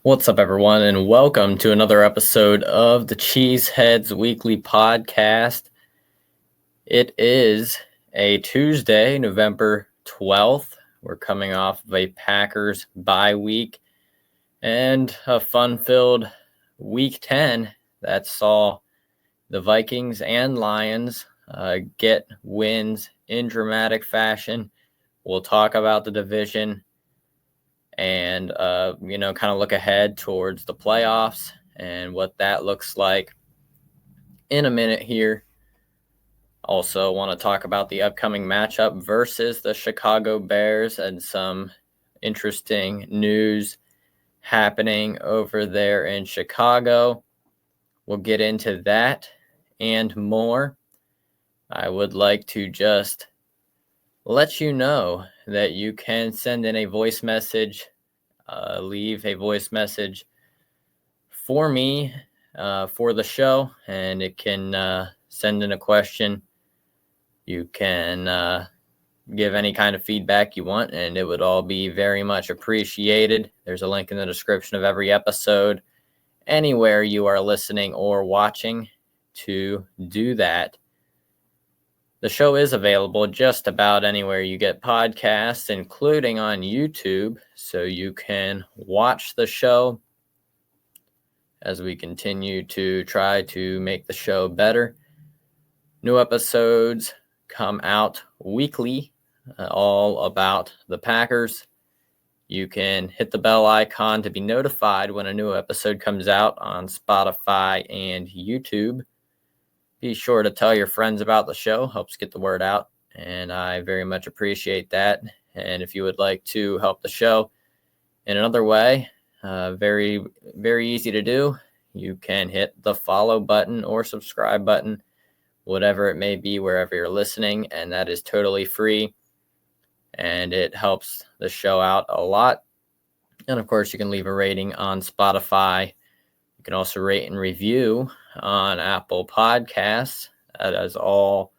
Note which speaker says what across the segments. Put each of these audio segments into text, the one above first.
Speaker 1: What's up, everyone, and welcome to another episode of the Cheeseheadz Weekly Podcast. It is a Tuesday, November 12th. We're coming off of a Packers bye week and a fun-filled Week 10 that saw the Vikings and Lions get wins in dramatic fashion. We'll talk about the division and, kind of look ahead towards the playoffs and what that looks like in a minute here. Also want to talk about the upcoming matchup versus the Chicago Bears and some interesting news happening over there in Chicago. We'll get into that and more. I would like to just let you know that you can send in a voice message, leave a voice message for me for the show, and it can send in a question. You can give any kind of feedback you want, and it would all be very much appreciated. There's a link in the description of every episode, anywhere you are listening or watching, to do that. The show is available just about anywhere you get podcasts, including on YouTube, so you can watch the show as we continue to try to make the show better. New episodes come out weekly, all about the Packers. You can hit the bell icon to be notified when a new episode comes out on Spotify and YouTube. Be sure to tell your friends about the show. Helps get the word out, and I very much appreciate that. And if you would like to help the show in another way, very, very easy to do. You can hit the follow button or subscribe button, whatever it may be, wherever you're listening, and that is totally free, and it helps the show out a lot. And of course, you can leave a rating on Spotify. You can also rate and review on Apple Podcasts. That is all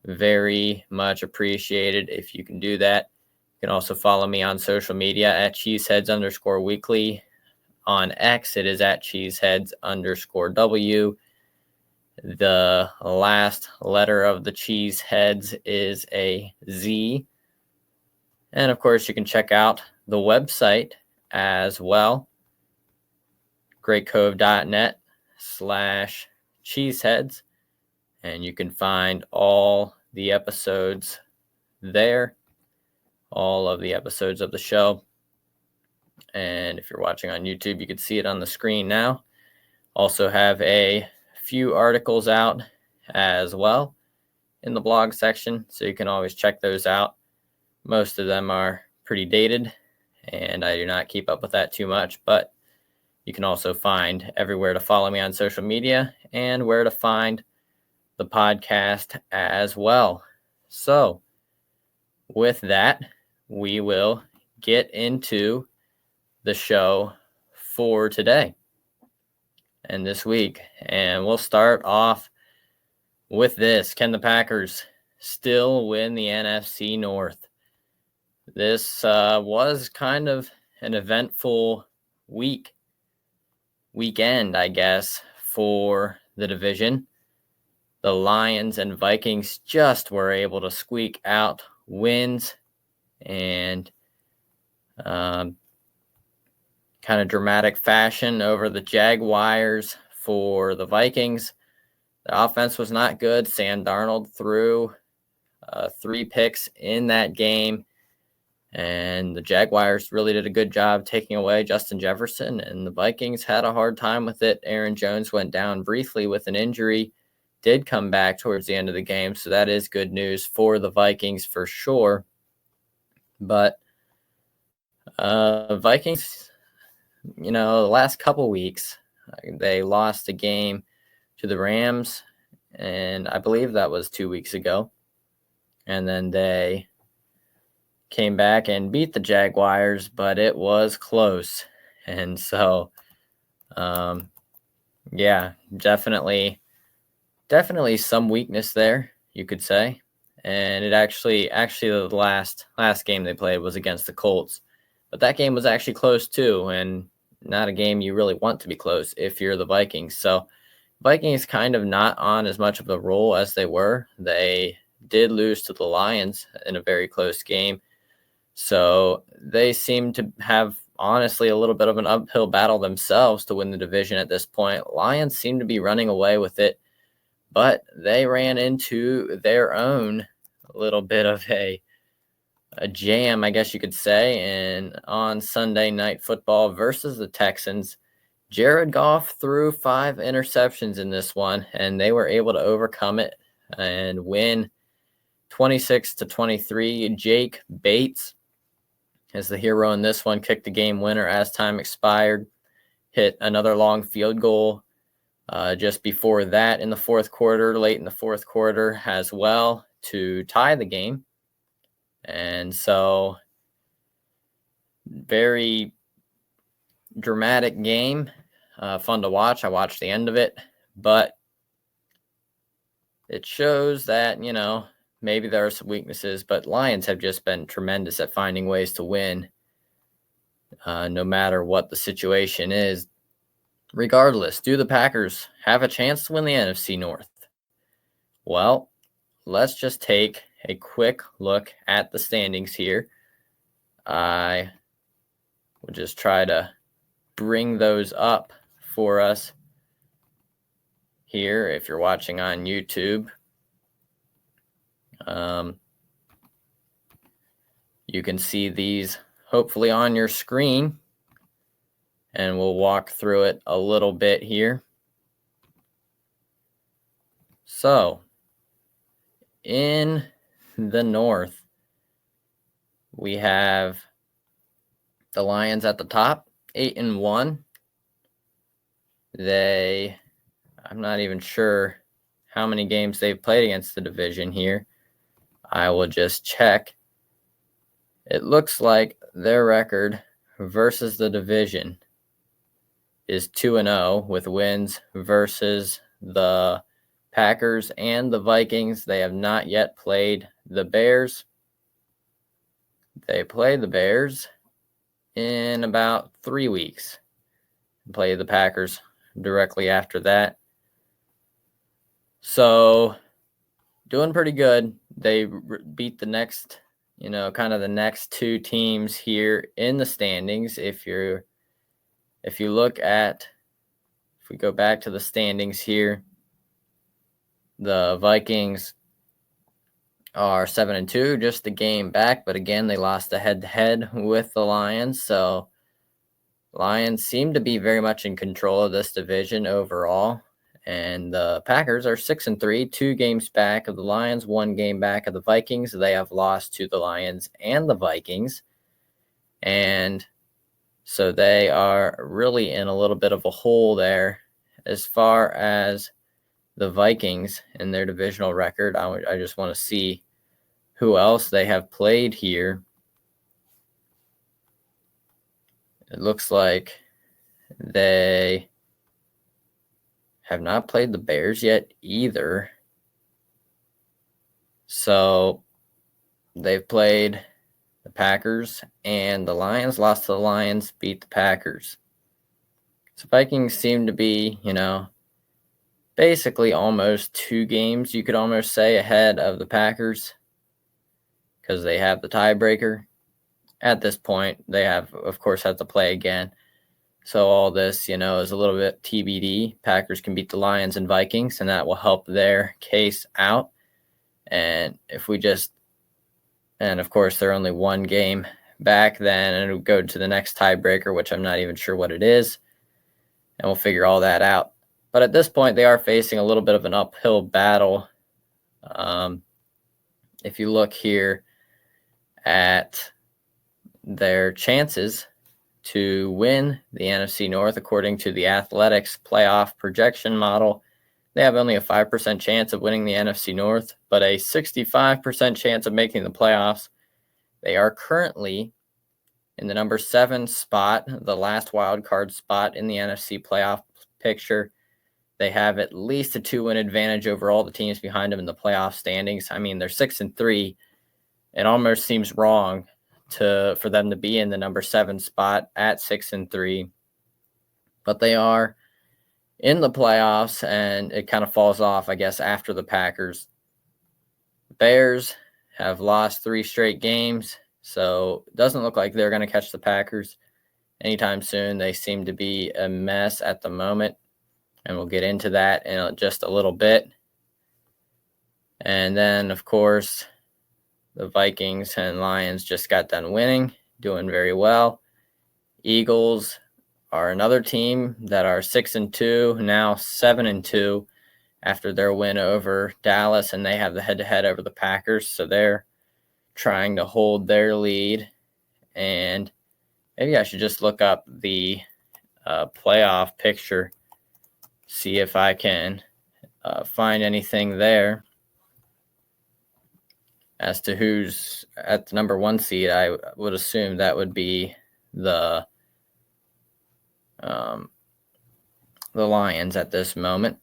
Speaker 1: very much appreciated if you can do that. You can also follow me on social media at Cheeseheadz_weekly. On X, it is at Cheeseheadz_W. The last letter of the Cheeseheadz is a Z. And of course, you can check out the website as well, greatcove.net/Cheeseheadz, and you can find all the episodes there, all of the episodes of the show. And if you're watching on YouTube, you can see it on the screen now. Also have a few articles out as well in the blog section, so you can always check those out. Most of them are pretty dated, and I do not keep up with that too much, but you can also find everywhere to follow me on social media and where to find the podcast as well. So with that, we will get into the show for today and this week. And we'll start off with this. Can the Packers still win the NFC North? This was kind of an eventful weekend, I guess, for the division. The Lions and Vikings just were able to squeak out wins, and kind of dramatic fashion over the Jaguars for the Vikings. The offense was not good. Sam Darnold threw 3 picks in that game, and the Jaguars really did a good job taking away Justin Jefferson, and the Vikings had a hard time with it. Aaron Jones went down briefly with an injury, did come back towards the end of the game, so that is good news for the Vikings for sure. But Vikings, the last couple weeks, they lost a game to the Rams, and I believe that was 2 weeks ago. And then they came back and beat the Jaguars, but it was close. And so, definitely some weakness there, you could say. And it actually the last game they played was against the Colts. But that game was actually close too, and not a game you really want to be close if you're the Vikings. So Vikings kind of not on as much of a roll as they were. They did lose to the Lions in a very close game. So they seem to have, honestly, a little bit of an uphill battle themselves to win the division at this point. Lions seem to be running away with it, but they ran into their own little bit of a jam, I guess you could say, and on Sunday Night Football versus the Texans. Jared Goff threw 5 interceptions in this one, and they were able to overcome it and win 26-23. Jake Bates is the hero in this one, kicked the game winner as time expired, hit another long field goal just before that in the fourth quarter, late in the fourth quarter as well, to tie the game. And so, very dramatic game, fun to watch. I watched the end of it, but it shows that, maybe there are some weaknesses, but Lions have just been tremendous at finding ways to win, no matter what the situation is. Regardless, do the Packers have a chance to win the NFC North? Well, let's just take a quick look at the standings here. I will just try to bring those up for us here if you're watching on YouTube. You can see these hopefully on your screen, and we'll walk through it a little bit here. So, in the North, we have the Lions at the top, 8-1. I'm not even sure how many games they've played against the division here. I will just check. It looks like their record versus the division is 2-0 with wins versus the Packers and the Vikings. They have not yet played the Bears. They play the Bears in about 3 weeks. Play the Packers directly after that. So, doing pretty good. They beat the next, kind of the next 2 teams here in the standings. If we go back to the standings here, the Vikings are 7-2, just a game back, but again, they lost a head-to-head with the Lions. So Lions seem to be very much in control of this division overall. And the Packers are 6-3, 2 games back of the Lions, 1 game back of the Vikings. They have lost to the Lions and the Vikings. And so they are really in a little bit of a hole there as far as the Vikings and their divisional record. I just want to see who else they have played here. It looks like they have not played the Bears yet either. So they've played the Packers and the Lions, lost to the Lions, beat the Packers. So Vikings seem to be, basically almost 2 games, you could almost say, ahead of the Packers because they have the tiebreaker. At this point, they have to play again. So all this, is a little bit TBD. Packers can beat the Lions and Vikings, and that will help their case out. And of course, they're only 1 game back then, and it'll go to the next tiebreaker, which I'm not even sure what it is. And we'll figure all that out. But at this point, they are facing a little bit of an uphill battle. If you look here at their chances to win the NFC North, according to the Athletics playoff projection model, they have only a 5% chance of winning the NFC North, but a 65% chance of making the playoffs. They are currently in the number 7 spot, the last wild card spot in the NFC Playoff Picture. They have at least a 2-win advantage over all the teams behind them in the playoff standings. I mean, they're 6-3. It almost seems wrong for them to be in the number 7 spot at 6-3. but they are in the playoffs, and it kind of falls off, I guess, after the Packers. Bears have lost 3 straight games, so it doesn't look like they're going to catch the Packers anytime soon. They seem to be a mess at the moment, and we'll get into that in just a little bit. And then, of course, the Vikings and Lions just got done winning, doing very well. Eagles are another team that are 6-2, now 7-2 after their win over Dallas, and they have the head-to-head over the Packers, so they're trying to hold their lead. And maybe I should just look up the playoff picture, see if I can find anything there as to who's at the number 1 seed. I would assume that would be the Lions at this moment.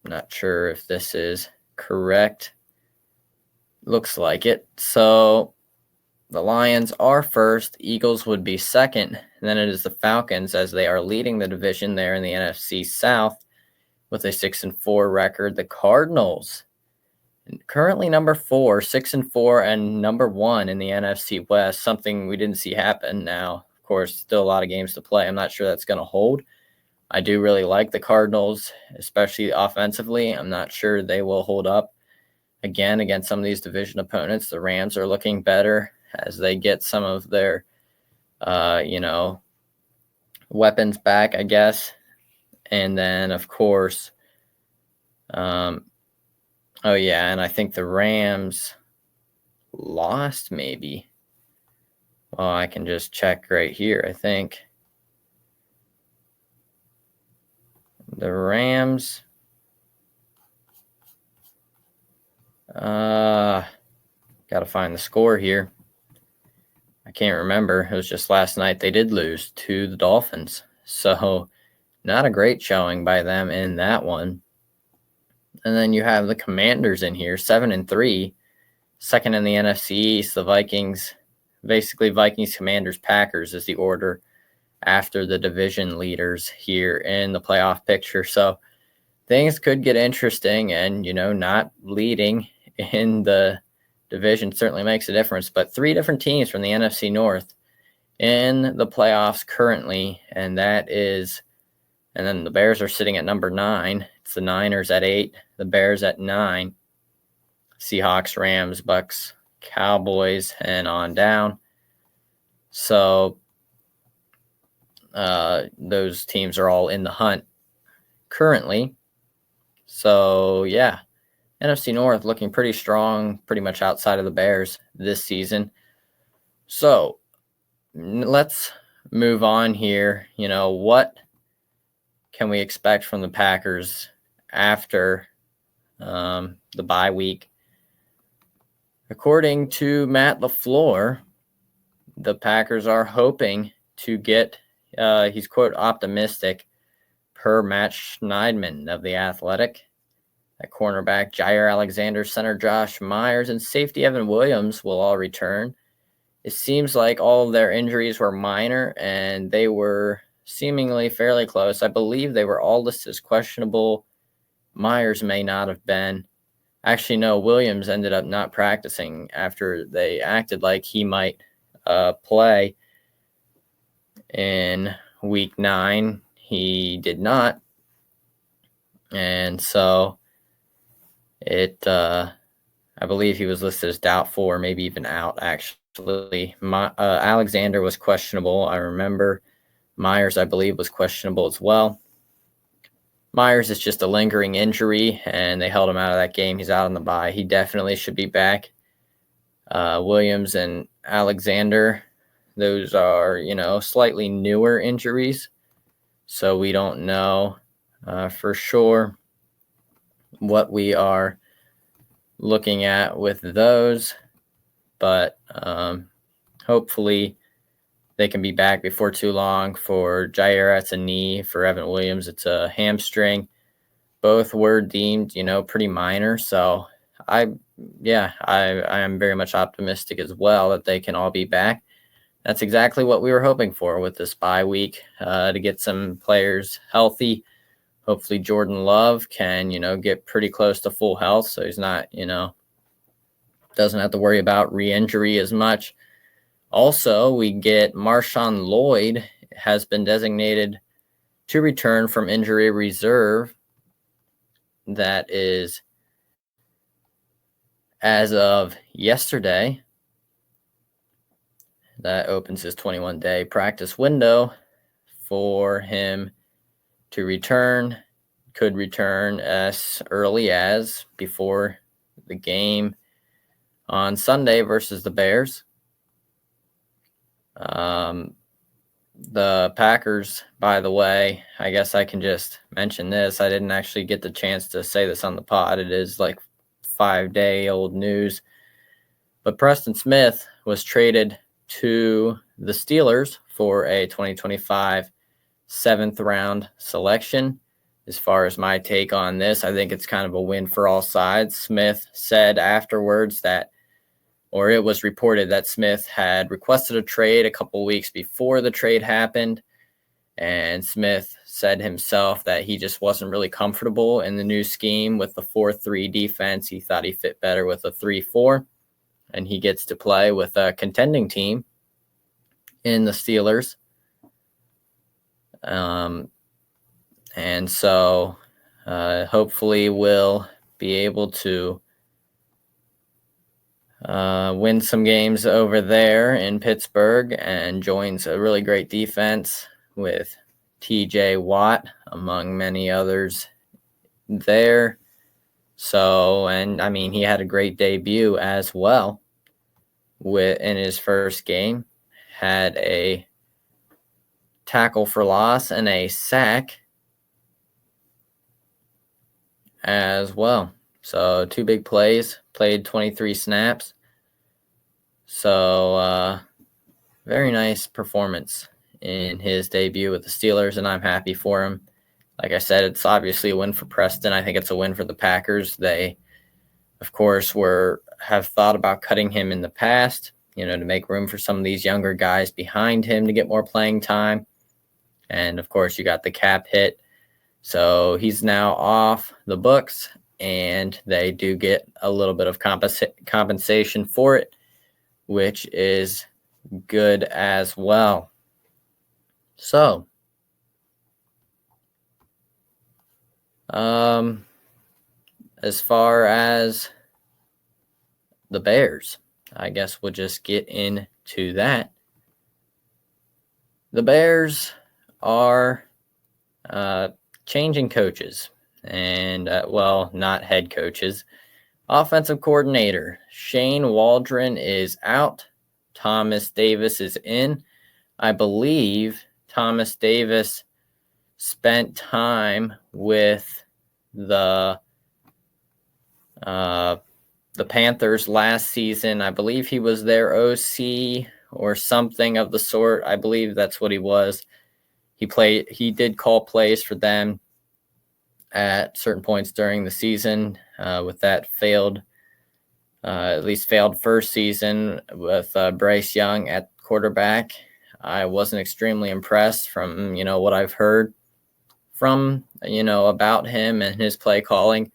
Speaker 1: Not sure if this is correct. Looks like it. So the Lions are first. Eagles would be second. And then it is the Falcons, as they are leading the division there in the NFC South with a 6-4 record. The Cardinals, currently number 4, 6-4, and number 1 in the NFC West, something we didn't see happen. Now, of course, still a lot of games to play. I'm not sure that's going to hold. I do really like the Cardinals, especially offensively. I'm not sure they will hold up again against some of these division opponents. The Rams are looking better as they get some of their, weapons back, I guess. And then, of course, and I think the Rams lost maybe. Well, I can just check right here, I think. The Rams, got to find the score here. I can't remember. It was just last night. They did lose to the Dolphins. So not a great showing by them in that one. And then you have the Commanders in here, 7-3, second in the NFC East. The Vikings, basically Vikings, Commanders, Packers is the order after the division leaders here in the playoff picture. So things could get interesting, and, not leading in the division certainly makes a difference. But 3 different teams from the NFC North in the playoffs currently, and then the Bears are sitting at number 9. It's the Niners at 8, the Bears at 9, Seahawks, Rams, Bucks, Cowboys, and on down. So those teams are all in the hunt currently. So, yeah, NFC North looking pretty strong, pretty much outside of the Bears this season. So let's move on here. What can we expect from the Packers after the bye week? According to Matt LaFleur, the Packers are hoping to get, he's quote, optimistic, per Matt Schneidman of The Athletic. At cornerback, Jair Alexander, center Josh Myers, and safety Evan Williams will all return. It seems like all of their injuries were minor, and they were seemingly fairly close. I believe they were all listed as questionable. Myers may not have been. Actually, no, Williams ended up not practicing after they acted like he might play in week 9. He did not. And so I believe he was listed as doubtful or maybe even out, actually. Alexander was questionable. I remember Myers, I believe, was questionable as well. Myers is just a lingering injury, and they held him out of that game. He's out on the bye. He definitely should be back. Williams and Alexander, those are, slightly newer injuries, so we don't know for sure what we are looking at with those, but hopefully they can be back before too long. For Jair, it's a knee. For Evan Williams, it's a hamstring. Both were deemed, pretty minor. So I am very much optimistic as well that they can all be back. that's exactly what we were hoping for with this bye week, to get some players healthy. Hopefully Jordan Love can, get pretty close to full health, so he's not, doesn't have to worry about re-injury as much. Also, we get Marshawn Lloyd has been designated to return from injury reserve. That is as of yesterday. That opens his 21-day practice window for him to return. Could return as early as before the game on Sunday versus the Bears. The Packers, by the way, I guess I can just mention this. I didn't actually get the chance to say this on the pod. It is like 5-day-old news. But Preston Smith was traded to the Steelers for a 2025 7th-round selection. As far as my take on this, I think it's kind of a win for all sides. Smith said afterwards it was reported that Smith had requested a trade a couple weeks before the trade happened. And Smith said himself that he just wasn't really comfortable in the new scheme with the 4-3 defense. He thought he fit better with a 3-4. And he gets to play with a contending team in the Steelers. And so hopefully we'll be able to win some games over there in Pittsburgh, and joins a really great defense with TJ Watt, among many others there. So, and I mean, he had a great debut as well in his first game. Had a tackle for loss and a sack as well. So 2 big plays, played 23 snaps. So very nice performance in his debut with the Steelers, and I'm happy for him. Like I said, it's obviously a win for Preston. I think it's a win for the Packers. They, of course, have thought about cutting him in the past, to make room for some of these younger guys behind him to get more playing time. And, of course, you got the cap hit. So he's now off the books, and they do get a little bit of compensation for it, which is good as well. So, as far as the Bears, I guess we'll just get into that. The Bears are changing coaches, and not head coaches. Offensive coordinator Shane Waldron is out. Thomas Davis is in. I believe Thomas Davis spent time with the Panthers last season. I believe he was their OC or something of the sort. I believe that's what he was. He did call plays for them at certain points during the season, with that failed first season with Bryce Young at quarterback. I wasn't extremely impressed from, what I've heard from, about him and his play calling.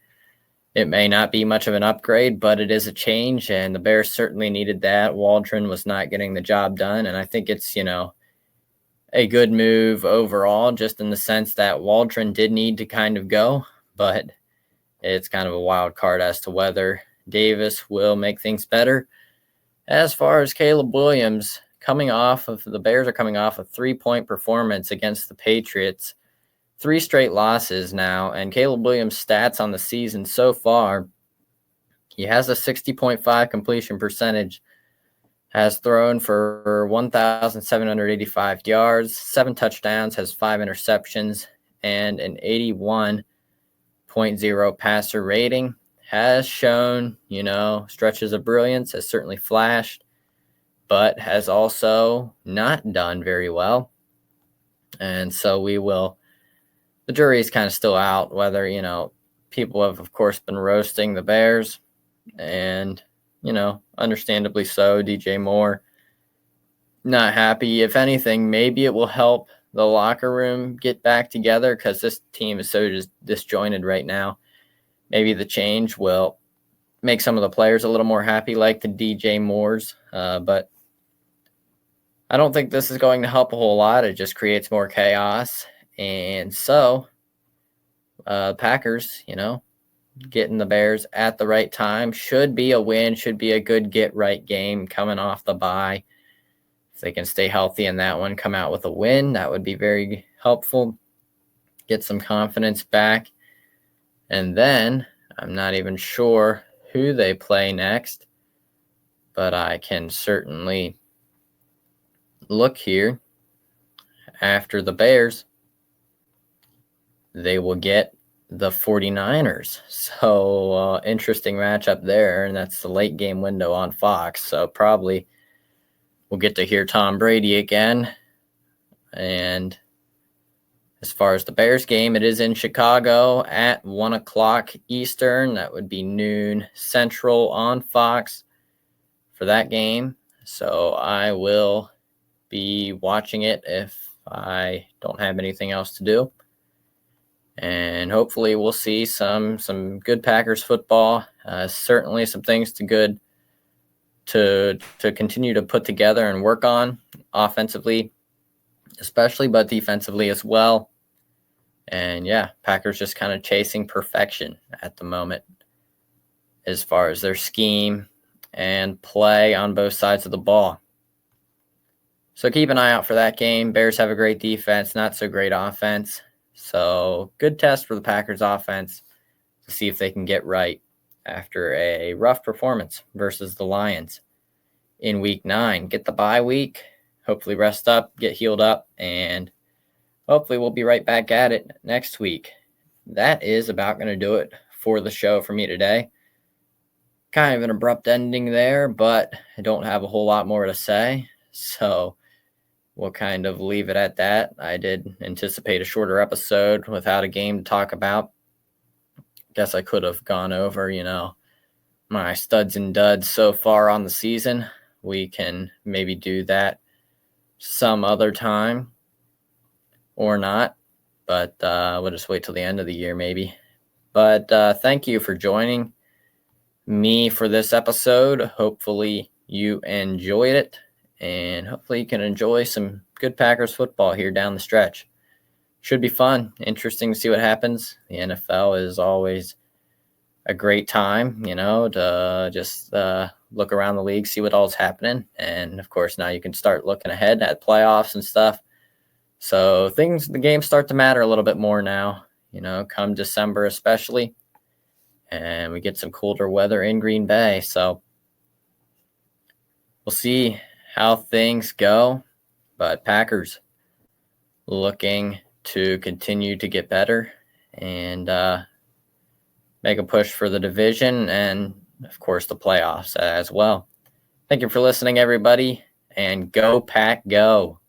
Speaker 1: It may not be much of an upgrade, but it is a change, and the Bears certainly needed that. Waldron was not getting the job done, and I think it's, a good move overall, just in the sense that Waldron did need to kind of go, but it's kind of a wild card as to whether Davis will make things better. As far as Caleb Williams, the Bears are coming off a 3-point performance against the Patriots. 3 straight losses now, and Caleb Williams' stats on the season so far, he has a 60.5 completion percentage, has thrown for 1,785 yards, 7 touchdowns, has 5 interceptions, and an 81.0 passer rating. Has shown, stretches of brilliance, has certainly flashed, but has also not done very well. And so the jury is kind of still out whether, people have, of course, been roasting the Bears, and, understandably so. DJ Moore Not happy. If anything, maybe it will help the locker room get back together because this team is so just disjointed right now. Maybe the change will make some of the players a little more happy, like the DJ Moores. But I don't think this is going to help a whole lot. It just creates more chaos. And so, Packers, getting the Bears at the right time should be a win, should be a good get-right game coming off the bye. If they can stay healthy in that one, come out with a win, that would be very helpful. Get some confidence back. And then I'm not even sure who they play next, but I can certainly look here. After the Bears, they will get the 49ers. So interesting matchup there, and that's the late game window on Fox. So probably we'll get to hear Tom Brady again. And as far as the Bears game, it is in Chicago at 1 o'clock Eastern. That would be noon Central on Fox for that game. So I will be watching it if I don't have anything else to do. And hopefully we'll see some good Packers football. Certainly some things to continue to put together and work on offensively, especially, but defensively as well. And yeah, Packers just kind of chasing perfection at the moment as far as their scheme and play on both sides of the ball. So keep an eye out for that game. Bears have a great defense, not so great offense. So good test for the Packers offense to see if they can get right after a rough performance versus the Lions in week 9. Get the bye week, hopefully rest up, get healed up, and hopefully we'll be right back at it next week. That is about going to do it for the show for me today. Kind of an abrupt ending there, but I don't have a whole lot more to say. So we'll kind of leave it at that. I did anticipate a shorter episode without a game to talk about. Guess I could have gone over, my studs and duds so far on the season. We can maybe do that some other time or not, but we'll just wait till the end of the year maybe. But thank you for joining me for this episode. Hopefully you enjoyed it. And hopefully you can enjoy some good Packers football here down the stretch. Should be fun. Interesting to see what happens. The NFL is always a great time, to just look around the league, see what all's happening. And, of course, now you can start looking ahead at playoffs and stuff. So the games start to matter a little bit more now, come December especially. And we get some colder weather in Green Bay. So we'll see how things go, but Packers looking to continue to get better and make a push for the division and, of course, the playoffs as well. Thank you for listening, everybody, and go Pack, go.